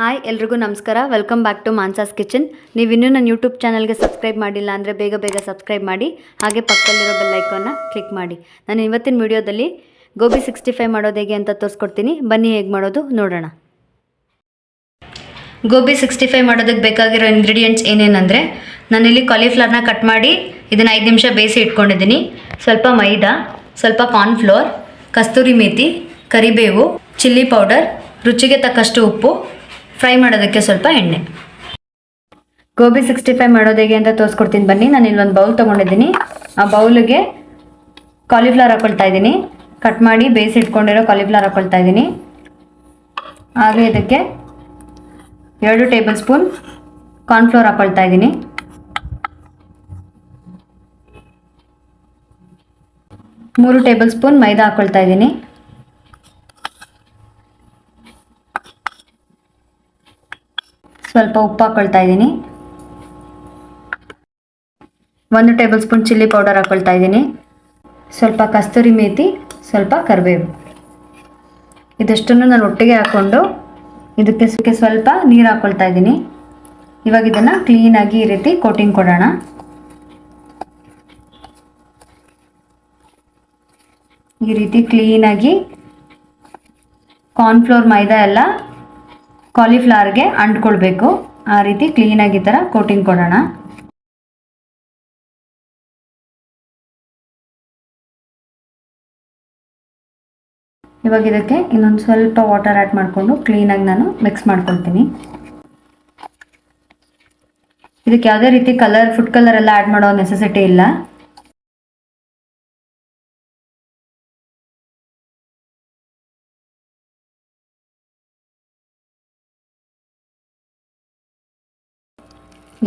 Hi ಎಲ್ರಿಗೂ ನಮಸ್ಕಾರ. Welcome back to ಮಾನ್ಸಾಸ್ ಕಿಚನ್. ನೀವು ಇನ್ನೂ ನನ್ನ ಯೂಟ್ಯೂಬ್ ಚಾನಲ್ಗೆ ಸಬ್ಸ್ಕ್ರೈಬ್ ಮಾಡಿಲ್ಲ ಅಂದರೆ ಬೇಗ ಸಬ್ಸ್ಕ್ರೈಬ್ ಮಾಡಿ, ಹಾಗೆ ಪಕ್ಕದಲ್ಲಿರೋ ಬೆಲ್ ಐಕಾನ್ನ ಕ್ಲಿಕ್ ಮಾಡಿ. ನಾನು ಇವತ್ತಿನ ವಿಡಿಯೋದಲ್ಲಿ ಗೋಬಿ 65 ಮಾಡೋದು ಹೇಗೆ ಅಂತ ತೋರಿಸ್ಕೊಡ್ತೀನಿ. ಬನ್ನಿ ಹೇಗೆ ಮಾಡೋದು ನೋಡೋಣ. ಗೋಬಿ 65 ಮಾಡೋದಕ್ಕೆ ಬೇಕಾಗಿರೋ ಇಂಗ್ರೀಡಿಯೆಂಟ್ಸ್ ಏನೇನೆಂದರೆ, ನಾನಿಲ್ಲಿ ಕಾಲಿಫ್ಲವರ್ನ ಕಟ್ ಮಾಡಿ ಇದನ್ನು 5 ನಿಮಿಷ ಬೇಯಿಸಿ ಇಟ್ಕೊಂಡಿದ್ದೀನಿ. ಸ್ವಲ್ಪ ಮೈದಾ, ಸ್ವಲ್ಪ ಕಾರ್ನ್ಫ್ಲೋರ್, ಕಸ್ತೂರಿ ಮೇಥಿ, ಕರಿಬೇವು, ಚಿಲ್ಲಿ ಪೌಡರ್, ರುಚಿಗೆ ತಕ್ಕಷ್ಟು ಉಪ್ಪು, ಫ್ರೈ ಮಾಡೋದಕ್ಕೆ ಸ್ವಲ್ಪ ಎಣ್ಣೆ. ಗೋಬಿ 65 ಮಾಡೋದು ಹೇಗೆ ಅಂತ ತೋರಿಸ್ಕೊಡ್ತೀನಿ ಬನ್ನಿ. ನಾನು ಇಲ್ಲಿ ಒಂದು ಬೌಲ್ ತೊಗೊಂಡಿದ್ದೀನಿ. ಆ ಬೌಲಿಗೆ ಕಾಲಿಫ್ಲವರ್ ಹಾಕೊಳ್ತಾ ಇದ್ದೀನಿ. ಕಟ್ ಮಾಡಿ ಬೇಯಿಸಿ ಇಟ್ಕೊಂಡಿರೋ ಕಾಲಿಫ್ಲವರ್ ಹಾಕೊಳ್ತಾ ಇದ್ದೀನಿ. ಹಾಗೆ ಇದಕ್ಕೆ 2 ಟೇಬಲ್ ಸ್ಪೂನ್ ಕಾರ್ನ್ಫ್ಲೋರ್ ಹಾಕೊಳ್ತಾ ಇದ್ದೀನಿ. ಮೂರು ಟೇಬಲ್ ಸ್ಪೂನ್ ಮೈದಾ ಹಾಕೊಳ್ತಾ ಇದ್ದೀನಿ. ಸ್ವಲ್ಪ ಉಪ್ಪು ಹಾಕೊಳ್ತಾ ಇದ್ದೀನಿ. 1 ಟೇಬಲ್ ಸ್ಪೂನ್ ಚಿಲ್ಲಿ ಪೌಡರ್ ಹಾಕೊಳ್ತಾ ಇದ್ದೀನಿ. ಸ್ವಲ್ಪ ಕಸ್ತೂರಿ ಮೇಥಿ, ಸ್ವಲ್ಪ ಕರಿಬೇವು. ಇದಷ್ಟನ್ನು ನಾನು ಒಟ್ಟಿಗೆ ಹಾಕ್ಕೊಂಡು ಇದಕ್ಕೆ ಸ್ವಲ್ಪ ನೀರು ಹಾಕೊಳ್ತಾ ಇದ್ದೀನಿ. ಇವಾಗ ಇದನ್ನು ಕ್ಲೀನಾಗಿ ಈ ರೀತಿ ಕೋಟಿಂಗ್ ಕೊಡೋಣ. ಈ ರೀತಿ ಕ್ಲೀನಾಗಿ ಕಾರ್ನ್ಫ್ಲೋರ್ ಮೈದಾ ಎಲ್ಲ ಕಾಲಿಫ್ಲವರ್ಗೆ ಅಂಟ್ಕೊಳ್ಬೇಕು. ಆ ರೀತಿ ಕ್ಲೀನಾಗಿ ಈ ಥರ ಕೋಟಿಂಗ್ ಕೊಡೋಣ. ಇವಾಗ ಇದಕ್ಕೆ ಇನ್ನೊಂದು ಸ್ವಲ್ಪ ವಾಟರ್ ಆ್ಯಡ್ ಮಾಡಿಕೊಂಡು ಕ್ಲೀನಾಗಿ ನಾನು ಮಿಕ್ಸ್ ಮಾಡ್ಕೊಳ್ತೀನಿ. ಇದಕ್ಕೆ ಯಾವುದೇ ರೀತಿ ಫುಡ್ ಕಲರ್ ಎಲ್ಲ ಆ್ಯಡ್ ಮಾಡೋ ನೆಸೆಸಿಟಿ ಇಲ್ಲ.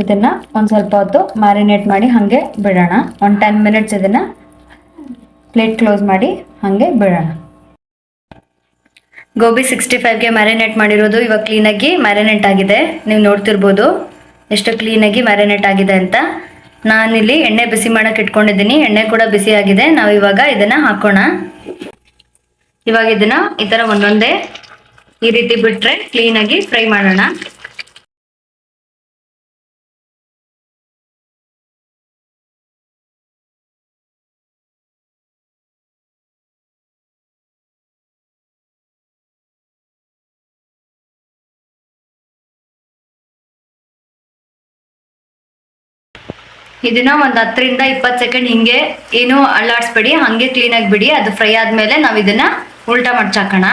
ಇದನ್ನು ಒಂದು ಸ್ವಲ್ಪ ಹೊತ್ತು ಮ್ಯಾರಿನೇಟ್ ಮಾಡಿ ಹಾಗೆ ಬಿಡೋಣ. 10 ಮಿನಿಟ್ಸ್ ಇದನ್ನು ಪ್ಲೇಟ್ ಕ್ಲೋಸ್ ಮಾಡಿ ಹಾಗೆ ಬಿಡೋಣ. ಗೋಬಿ 65ಗೆ ಮ್ಯಾರಿನೇಟ್ ಮಾಡಿರೋದು ಇವಾಗ ಕ್ಲೀನಾಗಿ ಮ್ಯಾರಿನೇಟ್ ಆಗಿದೆ. ನೀವು ನೋಡ್ತಿರ್ಬೋದು ಎಷ್ಟು ಕ್ಲೀನಾಗಿ ಮ್ಯಾರಿನೇಟ್ ಆಗಿದೆ ಅಂತ. ನಾನಿಲ್ಲಿ ಎಣ್ಣೆ ಬಿಸಿ ಮಾಡೋಕ್ಕೆ ಇಟ್ಕೊಂಡಿದ್ದೀನಿ. ಎಣ್ಣೆ ಕೂಡ ಬಿಸಿ ಆಗಿದೆ. ನಾವು ಇವಾಗ ಇದನ್ನು ಹಾಕೋಣ. ಇವಾಗ ಇದನ್ನು ಈ ಥರ ಒಂದೊಂದೇ ಈ ರೀತಿ ಬಿಟ್ಟರೆ ಕ್ಲೀನಾಗಿ ಫ್ರೈ ಮಾಡೋಣ. ಇದನ್ನ ಒಂದು 10 ರಿಂದ 20 ಸೆಕೆಂಡ್ ಹಿಂಗೆ ಏನು ಅಳ್ಳಾಡಿಸ್ಬೇಡಿ, ಹಂಗೆ ಕ್ಲೀನಾಗಿ ಬಿಡಿ. ಅದು ಫ್ರೈ ಆದ್ಮೇಲೆ ನಾವು ಇದನ್ನ ಉಲ್ಟಾ ಮಡ್ಚಾಕೋಣ.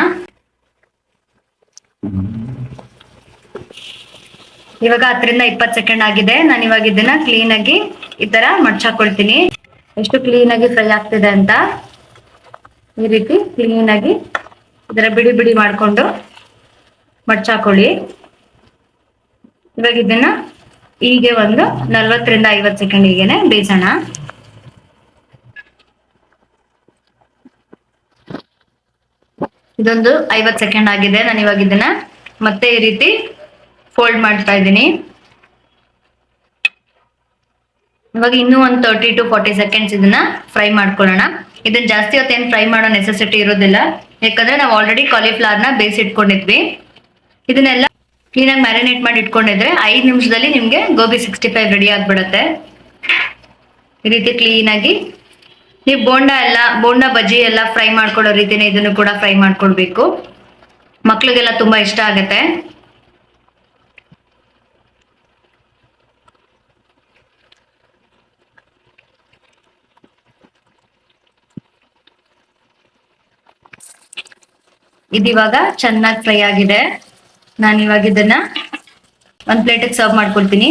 ಇವಾಗ 10 ರಿಂದ 20 ಸೆಕೆಂಡ್ ಆಗಿದೆ. ನಾನು ಇವಾಗ ಇದನ್ನ ಕ್ಲೀನಾಗಿ ಈ ತರ ಮಡ್ಚಾಕೊಳ್ತೀನಿ. ಎಷ್ಟು ಕ್ಲೀನಾಗಿ ಫ್ರೈ ಆಗ್ತಿದೆ ಅಂತ ಈ ರೀತಿ ಕ್ಲೀನಾಗಿ ಇದರ ಬಿಡಿ ಬಿಡಿ ಮಾಡಿಕೊಂಡು ಮಡ್ಚಾಕೊಳ್ಳಿ. ಇವಾಗ ಇದನ್ನ ಹೀಗೆ ಒಂದು 40 ರಿಂದ 50 ಸೆಕೆಂಡ್ ಹೀಗೇನೆ ಬೇಯಿಸೋಣ. ಇದೊಂದು 50 ಸೆಕೆಂಡ್ ಆಗಿದೆ. ನಾನು ಇವಾಗ ಇದನ್ನ ಮತ್ತೆ ಈ ರೀತಿ ಫೋಲ್ಡ್ ಮಾಡ್ತಾ ಇದ್ದೀನಿ. ಇವಾಗ ಇನ್ನೂ ಒಂದು 30 to 40 ಸೆಕೆಂಡ್ಸ್ ಇದನ್ನ ಫ್ರೈ ಮಾಡ್ಕೊಳ್ಳೋಣ. ಇದನ್ನ ಜಾಸ್ತಿ ಹೊತ್ತೇನು ಫ್ರೈ ಮಾಡೋ ನೆಸೆಸಿಟಿ ಇರೋದಿಲ್ಲ, ಯಾಕಂದ್ರೆ ನಾವು ಆಲ್ರೆಡಿ ಕಾಲಿಫ್ಲವರ್ನ ಬೇಯಿಸಿಟ್ಕೊಂಡಿದ್ವಿ. ಇದನ್ನೆಲ್ಲ ಕ್ಲೀನಾಗಿ ಮ್ಯಾರಿನೇಟ್ ಮಾಡಿ ಇಟ್ಕೊಂಡಿದ್ರೆ 5 ನಿಮಿಷದಲ್ಲಿ ನಿಮಗೆ ಗೋಬಿ 65 ರೆಡಿ ಆಗಿಬಿಡುತ್ತೆ. ಈ ರೀತಿ ಕ್ಲೀನಾಗಿ ನೀವು ಬೋಂಡ ಬಜ್ಜಿ ಎಲ್ಲ ಫ್ರೈ ಮಾಡ್ಕೊಳ್ಳೋ ರೀತಿನೇ ಇದನ್ನು ಕೂಡ ಫ್ರೈ ಮಾಡ್ಕೊಳ್ಬೇಕು. ಮಕ್ಳಿಗೆಲ್ಲ ತುಂಬಾ ಇಷ್ಟ ಆಗುತ್ತೆ. ಇದಿವಾಗ ಚೆನ್ನಾಗಿ ಫ್ರೈ ಆಗಿದೆ. ನಾನು ಇವಾಗ ಇದನ್ನ ಒಂದು ಪ್ಲೇಟಿಗೆ ಸರ್ವ್ ಮಾಡ್ಕೊಳ್ತೀನಿ.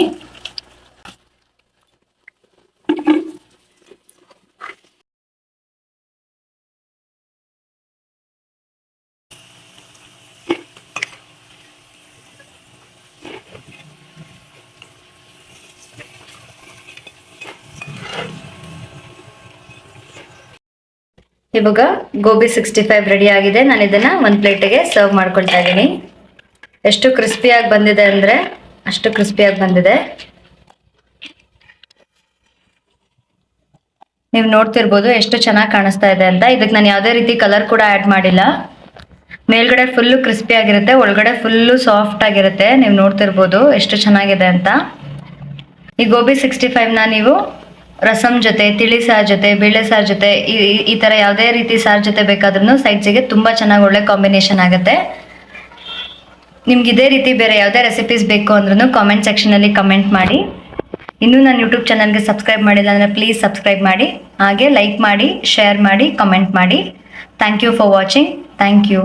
ಇವಾಗ ಗೋಬಿ 65 ರೆಡಿ ಆಗಿದೆ. ನಾನು ಇದನ್ನ ಒಂದು ಪ್ಲೇಟಿಗೆ ಸರ್ವ್ ಮಾಡ್ಕೊಳ್ತಾ ಇದ್ದೀನಿ. ಎಷ್ಟು ಕ್ರಿಸ್ಪಿಯಾಗಿ ಬಂದಿದೆ ಅಂದ್ರೆ ಅಷ್ಟು ಕ್ರಿಸ್ಪಿಯಾಗಿ ಬಂದಿದೆ. ನೀವು ನೋಡ್ತಿರ್ಬೋದು ಎಷ್ಟು ಚೆನ್ನಾಗಿ ಕಾಣಿಸ್ತಾ ಇದೆ ಅಂತ. ಇದಕ್ಕೆ ನಾನು ಯಾವುದೇ ರೀತಿ ಕಲರ್ ಕೂಡ ಆ್ಯಡ್ ಮಾಡಿಲ್ಲ. ಮೇಲ್ಗಡೆ ಫುಲ್ಲು ಕ್ರಿಸ್ಪಿ ಆಗಿರುತ್ತೆ, ಒಳಗಡೆ ಫುಲ್ಲು ಸಾಫ್ಟ್ ಆಗಿರುತ್ತೆ. ನೀವು ನೋಡ್ತಿರ್ಬೋದು ಎಷ್ಟು ಚೆನ್ನಾಗಿದೆ ಅಂತ. ಈ ಗೋಬಿ 65ನ ನೀವು ರಸಮ್ ಜೊತೆ, ತಿಳಿ ಸಾರು ಜೊತೆ, ಬೇಳೆ ಸಾರು ಜೊತೆ, ಈ ಥರ ಯಾವುದೇ ರೀತಿ ಸಾರು ಜೊತೆ ಬೇಕಾದ್ರೂ ಸೈಡ್ಸಿಗೆ ತುಂಬ ಚೆನ್ನಾಗಿ ಒಳ್ಳೆ ಕಾಂಬಿನೇಷನ್ ಆಗುತ್ತೆ. ನಿಮ್ಗೆ ಇದೇ ರೀತಿ ಬೇರೆ ಯಾವುದೇ ರೆಸಿಪೀಸ್ ಬೇಕು ಅಂದ್ರೂ ಕಾಮೆಂಟ್ ಸೆಕ್ಷನಲ್ಲಿ ಕಮೆಂಟ್ ಮಾಡಿ. ಇನ್ನೂ ನನ್ನ ಯೂಟ್ಯೂಬ್ ಚಾನಲ್ಗೆ ಸಬ್ಸ್ಕ್ರೈಬ್ ಮಾಡಿಲ್ಲ ಅಂದರೆ ಪ್ಲೀಸ್ ಸಬ್ಸ್ಕ್ರೈಬ್ ಮಾಡಿ. ಹಾಗೆ ಲೈಕ್ ಮಾಡಿ, ಶೇರ್ ಮಾಡಿ, ಕಮೆಂಟ್ ಮಾಡಿ. Thank you for watching. Thank you.